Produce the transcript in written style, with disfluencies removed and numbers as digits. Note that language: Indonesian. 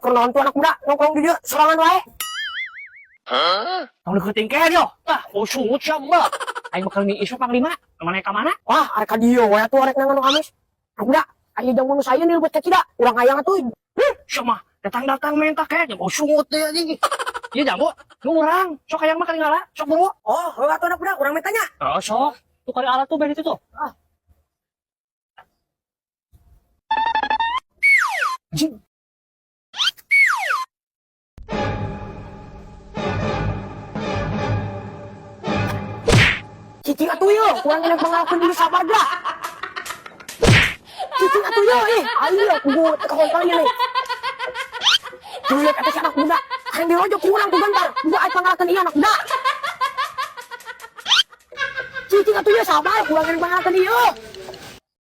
kenaon tuh anak muda nongkrong di dia serangan wae. Tong deukeuteuing ke yo. Sungut siapa? Aing bakal nih isu panglima. Kemana ka mana? Wah, arek ka dieu wae atuh arek nangan Kamis. Anak muda, aya jangun saya nih buat cida. Urang hayang atuh. Siapa? Datang-datang minta kayak sungut teh anjing. Ieu jambu, nu urang. Sok hayang mah katingala. Sok bumbu. Oh, atuh anak muda, urang tanya. Oh, sok. Tuh kali alat tuh beda itu tuh. Anjing. Cicing atuh yo, kurang kena pengalaman dulu sabar dah. Cicing atuh yo, ayo kudu kekompalnya nih. Tuh lihat atas anak muda, yang dirojok kurang tuh bentar, gua aja pengalaman iya anak muda. Cicing atuh yo sabar, kurang kena pengalaman iya.